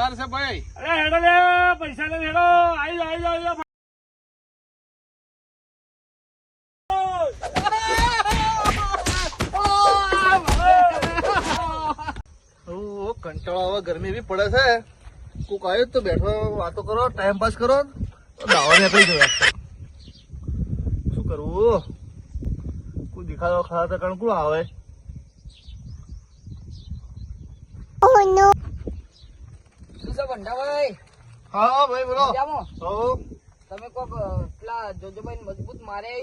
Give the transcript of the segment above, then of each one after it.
વાર છે ભાઈ. અરે હેડો લે પૈસા લે હેડો આવી જાઓ કંટાળો આવે, ગરમી બી પડે છે. કોક આવ્યું તો બેઠો વાતો કરો, ટાઈમ પાસ કરો, દાવા નીકળી જવા. શું કરવું? કોઈ દેખાડો ખરા તો કણકું આવે. શું છે ભંડાભાઈ? હા ભાઈ બોલો. મજામાં? હો તમે કોક પેલા જોજોભાઈ મજબૂત મારે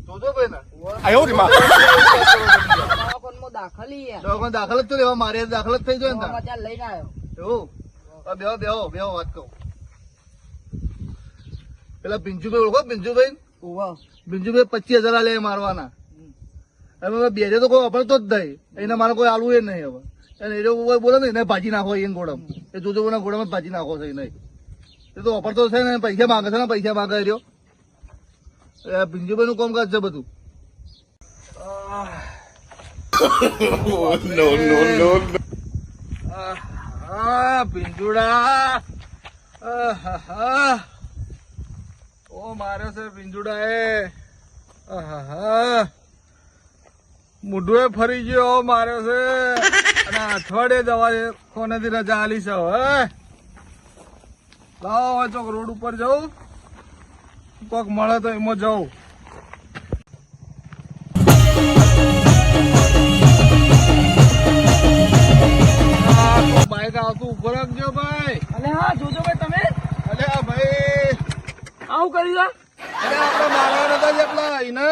જોજો ભાઈ ને દવાખાનામાં દાખલી યાર. દવાખાને દાખલ જ તો લેવા, મારે દાખલ જ થઈ જાય ને તાર. સમાચાર લઈને આવ્યો. એવું? બેહો બેહો બેહો, વાત કહું. પેલા પિંજુભાઈ ઓળખો? પિંજુભાઈ ઉવા. પિંજુભાઈ 25,000 લે મારવાના. હવે બે તો કોઈ વાપરતો જ નહીં, એને મારે કોઈ આલવું એ નહીં. હવે એને એ બોલે ને એને ભાજી નાખો, એ ગોળમ એ જોજો ગોળામાં ભાજી નાખો છે નહીં. એ તો વાપરતો છે ને, પૈસા માંગે છે ને, પૈસા માંગે રહ્યો. પિંજુભાઈ નું કામ કાજ છે બધું. પિંજુડા ઓ માર્યો છે પિંજુડા એ. મુઢુએ ફરી ગયો માર્યો છે. અને અઠવાડિયે દવા કોનેથી રજા આલી છે. હવે લાવો હવે ચોક રોડ ઉપર જવું, કોક મળે તો એમાં જવું. બાઈક આવતું ઉભો રાખજો ભાઈ. અને હા જોજોભાઈ તમે અલ્યા ભાઈ, આવું કર્યું અરે આપડે મારવાના હતા જેટલા એને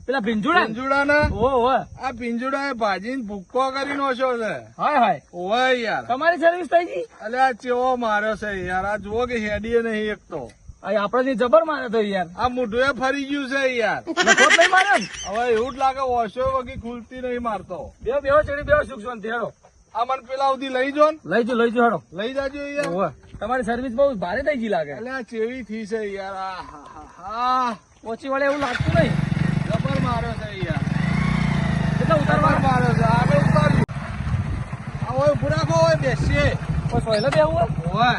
પેલા ભીંજુડા પિંજુડાના. ઓહો આ પિંજુડા એ ભાજીને ભૂક્કો કરી નોખ્યો છે. હાય હાય ઓય યાર, તમારી સર્વિસ થઈ ગઈ. અલ્યા આ ચેવો માર્યો છે યાર. આ જુઓ કે હેડીએ નહીં એક તો. આપડે જબર મારે તો યાર. આ મુઢુએ ફરી ગયું છે યાર. લખોટ નહીં મારે ને? હવે એવું જ લાગે ઓશો વગી ખુલતી નહીં મારતો. બેહો બેહો ચડી બેહો સુખ શાંતિ હેડો. આ મને પેલા સુધી લઈ જો ને, લઈ જો હેડો. લઈ જાજો યાર. ઓહો તમારી સર્વિસ બહુ ભારે થઈ ગઈ લાગે. અલ્યા ચેવી થઈ છે યાર. આ હા ઓછી વડે એવું લાગતું નહીં. જબર માર્યો છે યાર. કેટલા ઉતારવા માર્યો છે. આગળ ઉતાર્યું. આ હોય ઉભું રાખો, હોય બેસીએ. પહેલા બેહવું હોય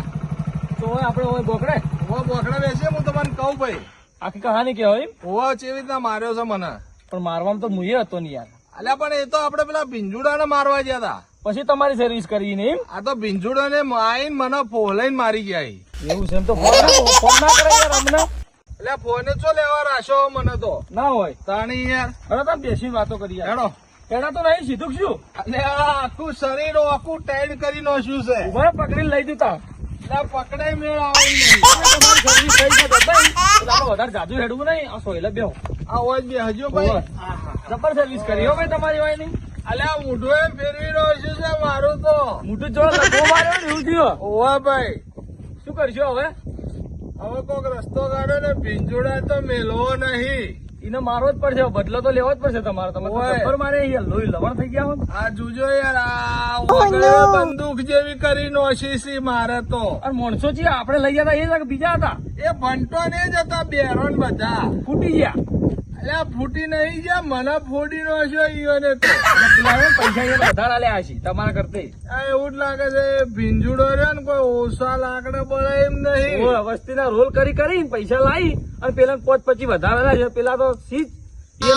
તો હોય આપડે હોય બોકડે હોય બોખડા બેસીએ. હું તમને કહું ભાઈ, આખી કહાની કેવાય. હોય ચેવી રીતના માર્યો છે મને. પણ મારવામાં તો મુએ હતો ને યાર. અલ્યા પણ એ તો આપડે પેલા ભીંજુડાને મારવા ગયા હતા. પછી તમારી સર્વિસ કરી ને એમ. આ તો ભીંજુડાને આઈને મને ફોલાઈને મારી ગયા. એવું છે એમ તો ફોન ના કરે યાર અમને. એટલે ફોને ચો લેવા રાશો મને તો ના હોય તાણી યાર. હવે તમે બેસી વાતો કરી યાર. હેડો. એના તો નહીં સીધું શું એટલે આ આખું શરીર આખું ટાઈટ કરી નોખ્યું છે. ઉભા પકડીને લઈ દીધા. એટલે પકડાય મેળ આવે નહીં. તમારી સર્વિસ થઈ ગઈ તો વધારે જાજુ હેડવું નહીં. આ સોયલે બેહો. આ હોય જ બેહજો ભાઈ. જબર સર્વિસ કરી હો ભાઈ તમારી હોય નહીં. અલ્યા મૂઢું ફેરવી નોખ્યું છે મારું તો. મોટું જોડે લખો માર્યો ને એવું થયું. ઓવા ભાઈ, શું કરશો હવે? હવે કોક રસ્તો કાઢો ને. ભીંજુડા તો મેલવો નહીં. એને મારવો જ પડશે. બદલો તો લેવો જ પડશે તમારે. તમે ઓય. જબ્બર મારે લોહી લવણ થઈ ગયા હો. આ જોજો યાર, આ વગડે બંદૂક જેવી કરી નોશી છે મારે તો. અને માણસો છે આપણે લઈ ગયા હતા એ જ બીજા હતા. એ ભંટો ને જ હતા બેરોન બધા. ફૂટી ગયા. અલ્યા ફૂટી નહીં ગયા, મને ફોડી નોશ્યો ઈયોને તો. પેલા પૈસા એને વધારે આલ્યા હશે તમારા કરતા. આ એવું જ લાગે છે ભીંજુડો રહ્યો ને કોઈ ઓછા લાકડે પડે એમ નહીં. વસ્તીના રોલ કરી પૈસા લાવી અને પેલા 5-25 વધારેલા છે. પેલા તો સીજ એ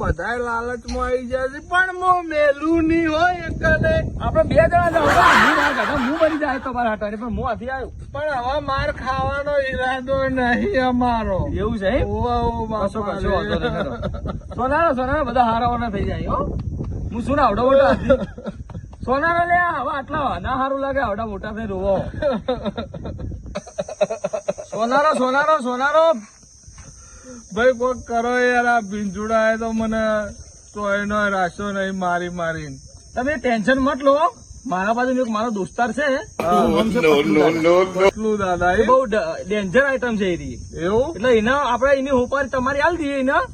બધા લાલચમાં આવી જાય છે, પણ મો મેલું નહીં હોય એકને. આપડે 2 જણા જાવ. હું મરી જાય તમારા હાટાને પણ હું આથી આવ્યો. પણ હવે માર ખાવાનો ઈરાદો નહીં અમારો. એવું છે એમ? ઓવા ઓ કશો બાપા કશો વાંધો રે. નહીં. સોનારો બધા હારાવાના થઈ જાય હો. હું શું ના આવડા મોટા સોનારો લે હવે આટલા ના સારું લાગે. આવડા મોટા થઈ રોવો. સોનારો ભાઈ કોક કરો યાર. આ ભીંજુડા તો મને તો એનો રાશો નહીં મારીને. તમે ટેન્શન મત લો. મારા બાજુ એક મારો દોસ્તાર છે. કેટલું દાદા એ બહુ ડેન્જર આઈટમ છે એની. એવું? એટલે એના આપડે એની હોપારી તમારી આલ દઈએ એના.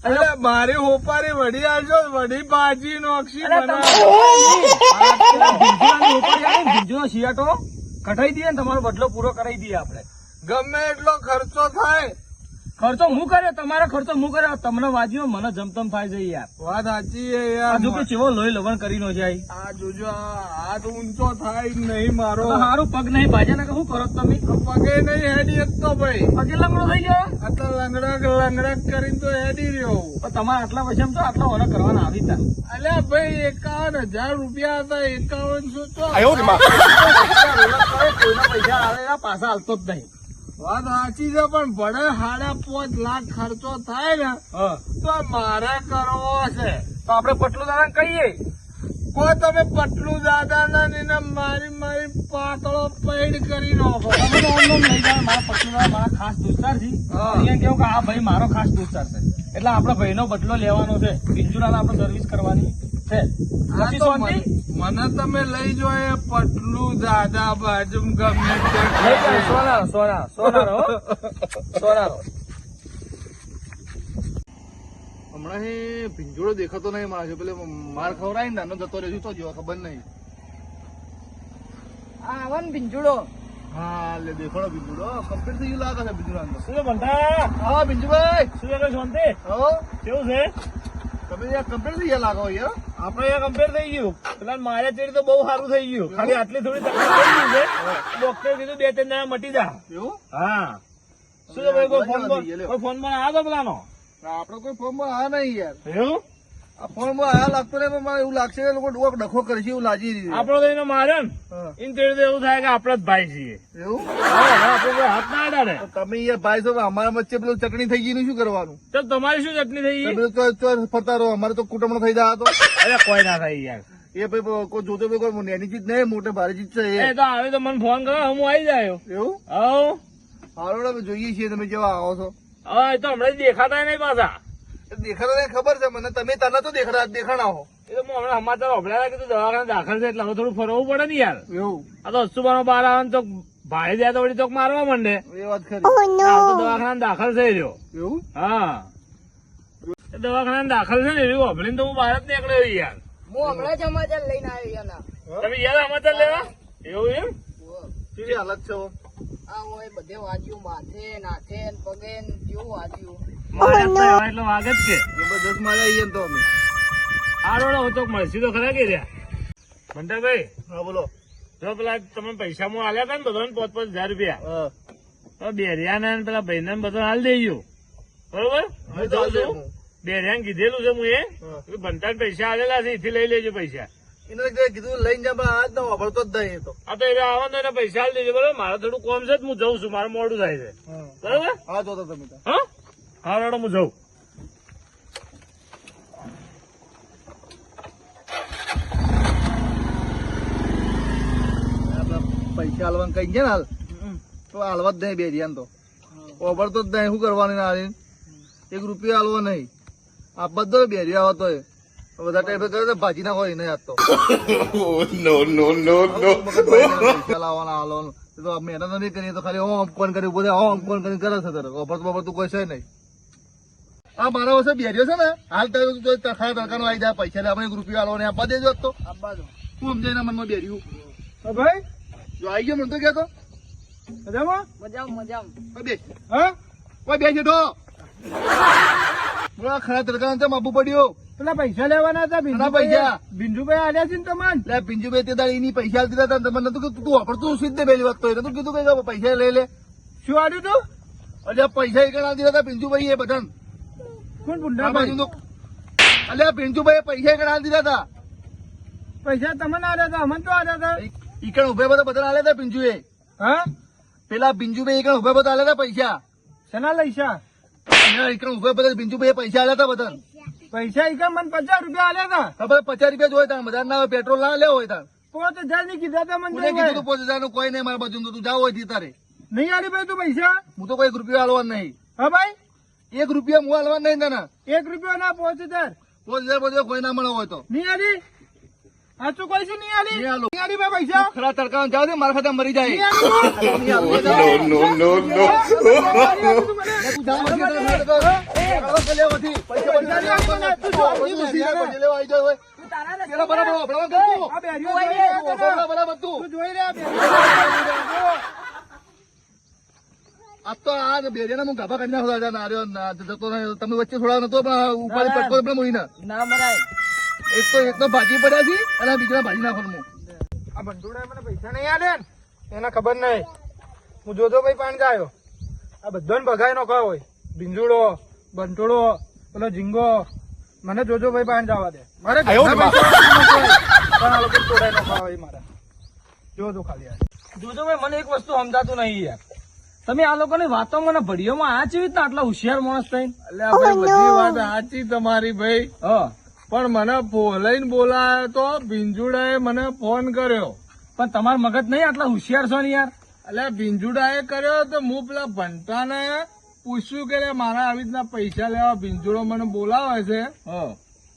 અરે મારી હોપારી વડી આવજો, વડી ભાજી નોક્ષી ભીંજુનો શિયાટો કઢાઈ દઈએ ને તમારો બદલો પૂરો કરાવી દઈએ આપડે. ગમે એટલો ખર્ચો થાય ખર્ચો હું કર્યો, તમારો ખર્ચો હું કર્યો, તમને વાજ્યો, મને જમતમ થાય છે યાર. વાત સાચી છે યાર. હજુ કે ચેવો લોહી લવણ કરી નો જાય. આ જોજો આ હાથ ઊંચો થાય જ નહીં મારો. તો હારું પગ નહીં ભાજ્યા, ને શું કરો છો તમે? પગે નહીં હેડી શકતો ભાઈ. પગે લંગડો થઈ ગયો. આ તો લંગડક કરીને તો હેડી રહ્યો. પણ તમારે આટલા પૈસા તો આટલા ઓના કરવાના આવી તા. અલ્યા ભાઈ 51,000 રૂપિયા હતા. 5100 તો કોઈના પૈસા આવે એના પાછા હાલતો જ નહીં. વાત સાચી છે પણ ભલે 5.5 લાખ ખર્ચો થાય ને તો મારે કરવો છે. તો આપડે પટલું દાદા કહીએ. કોઈ તમે પટલું દાદા ને મારી પાતળો પૈડ કરી નાખો. તમે તો ઓમ લઈ જાય. મારા પટલું દાદા મારા ખાસ દોસ્તાર છે. અહીંયા કેવું કે આ ભાઈ મારો ખાસ દોસ્તાર છે, એટલે આપડે ભાઈનો બદલો લેવાનો છે. પિંજુરાને આપણે સર્વિસ કરવાની છે. બાકી શાંતિ? મને તમે લઈ જો એ પટલું દાદા બાજુ ગમે તે લઈ જાય. સોનારો. હમણાં એ ભીંજોડો દેખાતો નહીં મારે પેલે માર ખવડાય ને નાનો જતો રહ્યો તો જો ખબર નહીં. આવો ને ભીંજુડો. હા લે દેખાડો ભીંજોડો કમ્પ્લીટ થઈ ગયું લાગે છે ભીંજોડો અંદર. શું છે બંધા? હા ભીંજુભાઈ શું છે શાંતિ? હો કેવું છે? તમે યાર કમ્પ્લીટ થઈ ગયા લાગો યાર. આપણે અહીંયા કમ્પેર થઈ ગયું. પેલા મારે તેડી તો બહુ સારું થઈ ગયું. ખાલી આટલી થોડી તકલીફ થઈ ગઈ છે. ડોક્ટરે કીધું 2-3 દાડા મટી જા. એવું હા. શું છે ભાઈ? કોઈ ફોન માં આવ્યો તો પેલાનો? આપડે કોઈ ફોર્મમાં આ નહીં યાર. એવું? આ ફોર્મમાં આ લાગતો ને પણ મને એવું લાગશે કે લોકો ડોક ડખો કરશે એવું લાગી રહ્યું. આપડો તો એને મારે ને હા. એને તેડી તો એવું થાય કે આપડે જ ભાઈ છીએ. એવું હા, આપડે કોઈ હાથ ના અડાડે. તો તમે યાર ભાઈ છો અમારા વચ્ચે પેલું ચટણી થઈ ગઈ નું શું કરવાનું? તો તમારી શું ચટણી થઈ ગઈ? તમે તો ફરતા રહો અમારે તો કુટુંબ થઈ જાય તો અરે કોઈ ના થાય યાર. એ ભાઈ કોઈ જોતો ભાઈ કોઈ નાની ચીજ નહીં મોટે ભારે ચીજ છે એ તો આવે તો મને ફોન કરો, હું આવી જાય. એવું હવ હારો અમે જોઈએ છીએ તમે જેવા આવો છો. હવે એ તો હમણાં દેખાતા નહીં પાછા. દેખાડો ને ખબર છે મને તમે તને તો દેખાણા હો. એ તો હું હમણાં સમાચાર સાંભળ્યા કીધું દવાખાને દાખલ છે એટલે હવે થોડું ફરવું પડે ને યાર. એવું આ તો અસુબાનો બહાર આવે ને તો ભાઈ જાય તો વળી ચોક મારવા માંડે. એ વાત ખરી. આ તો દવાખાને દાખલ થઈ રહ્યો. એવું હા એ દવાખાને દાખલ છે ને એવી હોભળીને તો હું બહાર જ નીકળ્યો યાર. હું હમણાં જ સમાચાર લઈને આવ્યો એના. તમે યાર સમાચાર લેવા એવું એમ? કેવી હાલત છે હો? આ હોય બધે વાગ્યું, માથે નાથે ને પગે ને કેવું વાગ્યું. મારે આપણે હવે એટલે વાગે જ કે જબરદસ્ત મારે આવીએ ને તો અમે. આ રોડો હું તો મળશી તો ખરા કે રહ્યા મંટાભાઈ. હા બોલો. જો પેલા તમે પૈસા માં આલ્યા હતા ને બધાને 5,000 રૂપિયા હા તો બેરિયા ને પેલા ભાઈ ને બધો હાલ દેજો બરોબર. હું જાઉં છું. બેરિયા કીધેલું છે હું એ બંટા પૈસા આલેલા છે એથી લઈ લેજો પૈસા. એને કીધું લઈને જા પણ આજ ના વાપરતો જ નહીં એ તો. આ તો એ આવવાનો એને પૈસા આલી દેજો બરોબર. મારે થોડું કોમ છે હું જઉં છું. મારે મોડું થાય છે બરોબર. હા જોતો તમે તો. હા હા રેડો હું જઉં. પૈસા હાલવાનું કઈ છે ને હાલ તો હાલવા જ નહીં બેરિયાન તો વાપરતો જ નહીં શું કરવાનું ના હાલીને? 1 રૂપિયા હાલવો નહીં. આ બધો બેરિયા હતો એ બધા ટાઈપે કરે તો ભાજી ના હોય નહીં આજ તો પૈસા લાવવાના હાલવાનું એ તો મહેનત નહીં કરીએ તો ખાલી ઓમ કોણ કરી ઉભો થાય ઓમ કોણ કરી કરે છે તારે વાપરતું કોઈ છે નહીં. આ મારા વર્ષે બેરિયો છે ને હાલ તો ખાયા તડકાનો આવી જાય પૈસા લે આપણે 1 રૂપિયા હાલવો નહીં આપવા દેજો તો આપવા દો. શું સમજાય મનમાં બેર્યું ભાઈ જો આવી ગયો મને તો કહેતો મજામાં મજામાં. બે હા કોઈ બે જેઠો ખરા તડકા આપવું પડ્યું. પેલા પૈસા લેવાના હતા ઘણા પૈસા. બિંદુભાઈ આલ્યા છે ને તમારે. એટલે પિંજુભાઈ તે દાડી એની પૈસા આલતી હતા તમને નતું કીધું તું વાપરતું સીધે પહેલી વાત તો નતું કીધું કે પૈસા લઈ લે. શું આડ્યું તું? એટલે પૈસા એક આલતી હતા પિંજુભાઈ એ બધા કોણ આ પુંડા બાજુ તો એટલે પિંજુભાઈ પૈસા એક આલતી હતા પૈસા તમને આલ્યા હતા અમને તો આલ્યા હતા. ઈકણ ઉભે બધા આલ્યા હતા પિંજુએ. હા પેલા પિંજુભાઈ ઈકણ ઉભે બધા આલ્યા હતા પૈસા. શેના લઈશા? ઈકણ ઉભે બધા પિંજુભાઈ પૈસા આલ્યા હતા બધા. પૈસા ઈ મને 50 રૂપિયા આલ્યા હતા. ખબર 50 રૂપિયા જ હોય તા બધા ના પેટ્રોલ ના લેવો હોય તા 5,000 ની કીધા હતા મને. મને કીધું 5,000 નું કોઈ નહીં મારા બાજુ તું જાવ હોય તારે. નહીં આલી ભાઈ તું પૈસા? હું તો કોઈ 1 રૂપિયા હાલવા નહીં. હા ભાઈ 1 રૂપિયા હું હાલવા નહીં તને. 1 રૂપિયો ના 5,000 5,000 કોઈ ના મળે હોય તો નહીં આલી. સાચું કોઈ છે નહીં આલી? નહીં આલો. નહીં આલી ભાઈ પૈસા? ખરા તડકા જાવ દે મારા ખાતે મરી જાય. નહીં આલી. નો નો નો તું તારા રસ્તે આ બેરીઓ બરાબર તું તું જોઈ રહ્યા બેરીઓ. આ તો આ બેરિયાને હું ગાભા કરી નાખો દાદા નાર્યો ના જતો રહ્યો. તમે વચ્ચે થોડા નતો પણ ઉપાડી પટકો પણ મોઈને ના મરાય. એક તો ભાજી પડ્યા છે અને આ બીજા ભાજી નાખો હું. આ બંધુડા મને પૈસા નહીં આલે ને એને ખબર નહીં. હું જોજો ભાઈ પાણી જાયો આ બધાને ભગાઈ નો ખાવ હોય. ભીંજુડો બંટોળો પેલો ઝીંગો મને જોજો ભાઈ પાણી જવા દે. મારે ઘરના પૈસા પણ આ લોકો તોડાઈ નો ખાવ હોય મારા. જોજો ખાલી આ. જોજો ભાઈ મને એક વસ્તુ સમજાતું નહીં યાર. તમે આ લોકોની વાતો મને ભડીઓમાં આ કેવી રીતના આટલા હોશિયાર માણસ થઈને? એટલે ભાઈ બધી વાત સાચી તમારી ભાઈ, હા, પણ મને લઈને બોલાયો તો ભીંજુડાએ મને ફોન કર્યો. પણ તમારા મગજ નહીં આટલા હોશિયાર છો ને યાર. એટલે ભીંજુડાએ કર્યો તો હું પેલા ભંટાને પૂછ્યું કે લે મારા આવી રીતના પૈસા લેવા ભીંજુડો મને બોલાવે છે હા,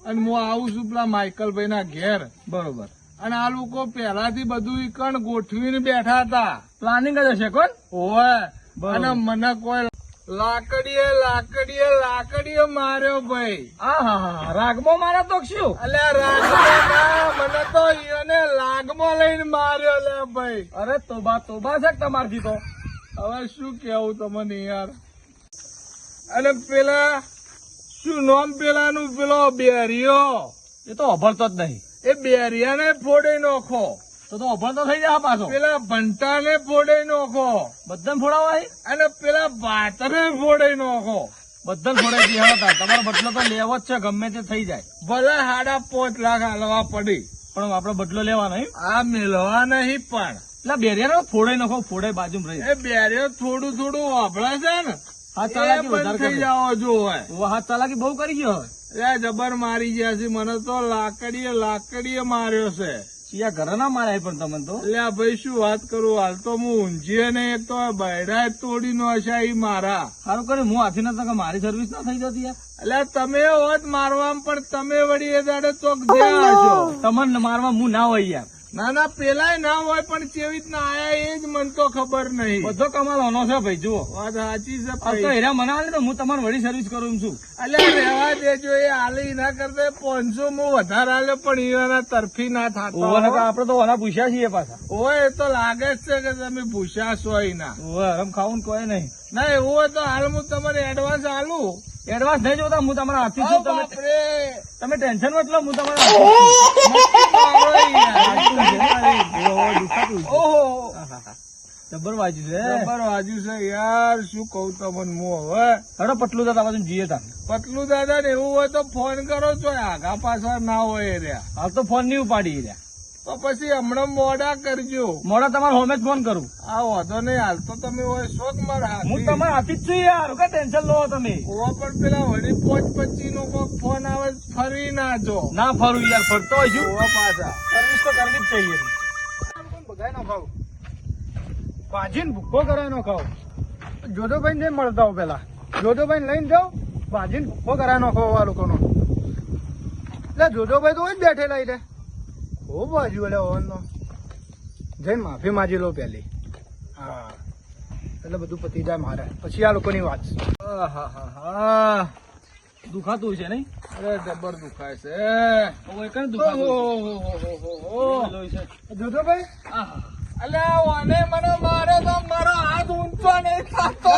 અને હું આવું છું પેલા માઇકલભાઈ ના ઘેર. બરોબર. અને આ લોકો પહેલાથી બધું ઈકણ ગોઠવીને બેઠા હતા. પ્લાનિંગ જ હશે કોણ? ઓવે. બરોબર. અને મને કોઈ લાકડીએ માર્યો ભાઈ. હા હા હા, રાગમાં મારા તો શું? અલ્યા રાજમાં મને તો એને લાગમાં લઈને માર્યો લે ભાઈ. અરે તોબા છે તમારથી તો. હવે શું કેવું તમને યાર. અને પેલા શું નામ પેલાનું પેલો બેરિયો, એ તો અભળતો જ નહીં. એ બેરિયાને ફોડી નાખો. તો અભળતો થઈ જાય પાછો. પેલા ભંટાને ફોડી નાખો. બધાને ફોડાવાય? અને પેલા ભાતને ફોડી નાખો. બધાને ફોડાઈ ગયા હતા. તમારો બદલો તો લેવો જ છે, ગમે તે થઈ જાય. ભલે 5.5 લાખ હાલવા પડી, પણ આપડે બદલો લેવાનો એમ? આ મેળવા નહીં. પણ એટલે બેરિયાનો ફોડાઈ નાખો, ફોડાઈ બાજુમાં રહી. એ બેરિયો થોડું થોડું વાપરે છે ને, હા, એ ચાલાકી બંધ વધારે થઈ કરી. જાવ જો હોય. હાથ ચાલાકી બહુ કરી ગયો હવે. એ જબર મારી ગયા છે. મને તો લાકડીએ માર્યો છે. યા ઘરે ના માર્યા પણ તમને તો. એટલે આ ભાઈ શું વાત કરું, હાલ તો હું ઊંઝીએ ને એક તો બૈડા તોડી નો હશે ઈ મારા. સારું કર્યું હું હાથી નતો કે મારી સર્વિસ ના થઈ જતી યાર. એટલે તમે હોત મારવામાં, પણ તમે વળી એ દાડે ચોક જ્યાં હશો. તમને મારવા હું ના હોય યાર. ના પેલાય ના હોય, પણ કેવી રીતના આયા એ જ મને તો ખબર નહીં. બધો કમાલ હોનો છે ભાઈ. જુઓ વાત સાચી છે આ તો ભાઈ. હેરા મને હાલે તો હું તમારી વળી સર્વિસ કરું એમ છું. અલ્યા રહેવા દેજો, એ હાલી ના કરતા 500 હું વધારે હાલે, પણ એના તરફી ના થતા. આપડે તો ઓના પૂછ્યા છીએ પાછા. હોય એ તો લાગે જ છે કે તમે ભૂસ્યા છો એના. આમ ખાવું કોઈ નહીં. ના એવું હોય તો હાલ હું તમારે એડવાન્સ આલું. એડવાન્સ નહીં જોતા, હું તમારા હાથી છું. તમે બાપરે. તમે ટેન્શન મત લો, હું તમારા ઓહો, જબર વાંચ્યું છે. જબર વાજ્યું છે યાર. શું કઉ તમને હું હવે. હડો પટલું તો તમારું જીએ તા. પતલું દાદા ને એવું હોય તો ફોન કરો છો, આગા પાછા ના હોય એ રહ્યા. હાલ તો ફોન નહીં ઉપાડી રહ્યા. તો પછી હમણાં મોડા કરજો. મોડા તમારે હોમે જ ફોન કરું. આ વાંધો નહીં. હાલ તો તમે હોય શોખ મારા હું તમારા હાથી જ છું યાર. કે ટેન્શન લો તમે. ઓવા પણ પેલા વળી 5:25 નો કોક ફોન આવે, ફરી ના જો. ના ફરું યાર, ફરતો હોય છું. ઓવા પાછા સર્વિસ તો કરવી જ છે યાર. ભગાઈ નો ખાવ ભાજીને ભૂખો કરાય નો ખાવ. જોધોભાઈ ને મળતા હો પેલા જોધોભાઈ લઈને જાઓ, ભાજીને ભૂખો કરાય નો ખાવ આ લોકોનો. એટલે જોધોભાઈ તો હોય જ બેઠેલા એટલે ખૂબ બાજુ એટલે ઓવનનો જઈને માફી માજી લો પેલી. હા, એટલે બધું પતી જાય મારે, પછી આ લોકોની વાત. આહાહાહા. દુખાતું છે નહીં? અરે જબર દુખાય છે. હવે કઈ દુખાતું ઓહો. છે? જોધોભાઈ અલ્યા ઓને મને મારે તો મારો હાથ ઊંચો નહીં થતો.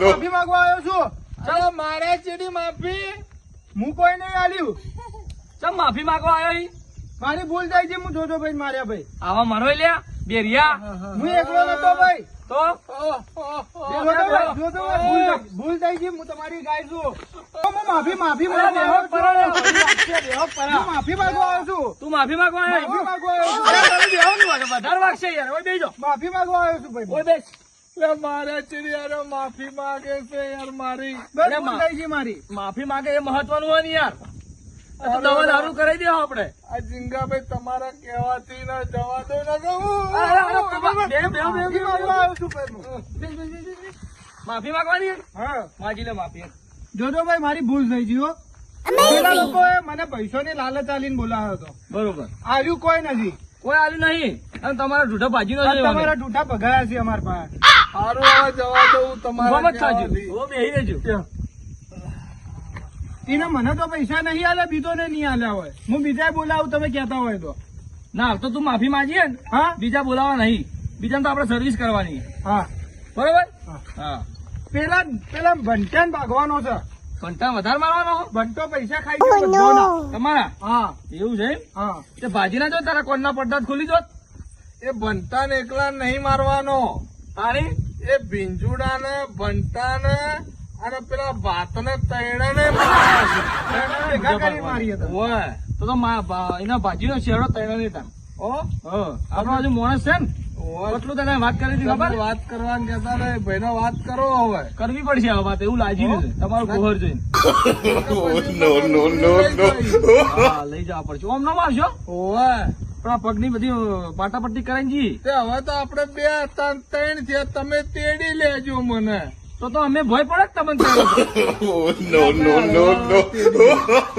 માફી માંગવા આવ્યો છું. ચાલો મારે ચીડી માફી. હું કોઈ નહીં આલ્યું. ચમ માફી માંગવા આવ્યો ઈ? મારી ભૂલ થાય છે. હું જોધોભાઈ માર્યા ભાઈ. આવા મારો લ્યા બેરિયા. હું એકલો નતો ભાઈ. તો જોધોભાઈ, ભૂલ થઈ ગઈ. હું તમારી ગાય છું. હું માફી માંગવા આવ્યો છું. તું માફી માંગવા આવ્યો? માફી માંગવા આવ્યો છું. વધારે વાગશે યાર. ઓય બેજો. માફી માંગવા આવ્યો છું ભાઈ. ઓય બેસ. એટલે મારે ચીડી યાર માફી માંગે છે યાર મારી. બસ ભૂલ થઈ ગઈ મારી. માફી માંગે એ મહત્વનું હોય ને યાર. આ તો દવા દારૂ કરાવી દેવો આપડે. આ જીંગાભાઈ તમારા કહેવાથી ના જવા દો ને કહું. માફી માંગવા આવ્યો છું ભાઈ હું. માફી માંગવાની? હા માજી લે માફી. જોધોભાઈ, મારી ભૂલ થઈ ગઈ હો. પેલા લોકોએ મને પૈસાની લાલચ આલીને બોલાવ્યો હતો. બરોબર. આવ્યું કોઈ નથી. કોઈ આલ્યું નહીં. અને તમારા ઢૂઢા ભાજી આ નો તમારા ઢૂંઢા ભગાયા છે અમારા પાસે. સારું હવે જવા દઉં તમારા કહેવાથી. બેહી રહેજો. એને મને તો પૈસા નહીં આલ્યા, બીજો ને નહીં આલ્યા હોય. હું બીજા બોલાવું તમે કહેતા હોય તો. ના હાલ તો તું માફી માંગી હે ને? હા, બીજા બોલાવા નહીં. બીજાને તો આપણે સર્વિસ કરવાની છે. હા બરોબર હા. હા પેલા બંટાને ભાગવાનો છે. ઘંટા વધારે મારવાનો હો? બંટો પૈસા ખાઈ ગયો બધાના. તમારા હા એવું છે એમ? હા તે ભાજી ના જો તારા કોણના પડદા જ ખોલી દો એ બંટાને એકલા નહીં મારવાનો, તારી એ ભીંજુડાને બંટાને અને પેલા ભાતને તૈણાને મારવાના છે. ભેગા કરી મારીએ તો. ઓય તો એના ભાજીનો શેડો તૈયાર નહીં તાર. ઓ આપણો હજુ માણસ છે ને ઓય, કેટલું તને વાત કરી હતી તમે ખબર વાત કરવાનું કહેતા ને ભાઈનો વાત કરો હવે. કરવી પડશે આ વાત એવું લાગી રહ્યું છે તમારું કોહર જોઈને હા લઈ જવા પડશે ઓમ ના મારશો ઓય, પણ આ પગની બધી પાટાપટ્ટી કરાઈ જી તે હવે તો આપણે બે ત્રણ થયા, તમે તેડી લેજો મને. તો અમે ભય પડે કે તમને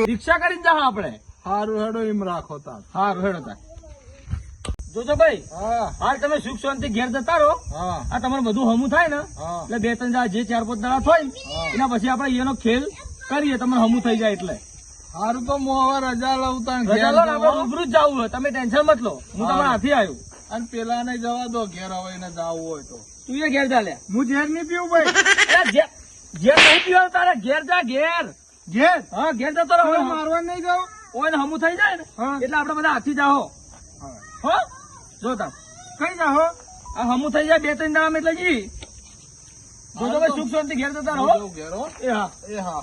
રિક્ષા કરીને જા આપણે હારું હેડો એમ રાખો તાર. હારું હેડો તાર જોજો ભાઈ હા હાલ તમે સુખ શાંતિ ઘેર જતા રહો હા આ તમારું બધું હમું થાય ને હા એટલે 2-3 દાડા જે 4-5 દાડા થાય ને એના પછી આપણે એનો ખેલ કરીએ તમને હમું થઈ જાય એટલે હારું તો હું હવે રજા લઉં તાણ ઘેર રજા લો ને આપણે જવા. રૂબરૂ જ જવું હોય તમે ટેન્શન મત લો હું તમારા હાથી આવ્યું અને પેલાને જવા દો ઘેર હવે એને જાવું હોય તો. તું એ ઘેર જા લે હું ઝેર નહીં પીવું ભાઈ. અરે ઘેર નહીં પીવાનું તારે ઘેર જા ઘેર ઝેર હા ઘેર જતો રહો કોઈ મારવા નહીં જાઉં. ઓય હમું થઈ જાય ને હા. એટલે આપણે બધા હાથી જાઓ હો જો તાર કઈ જાહો આ હમું થઈ જાય 2-3 દાડા એટલે જી જોજો ભાઈ સુખ શાંતિ ઘેર જતા રહો હું ઘેર હો. એ હા એ હા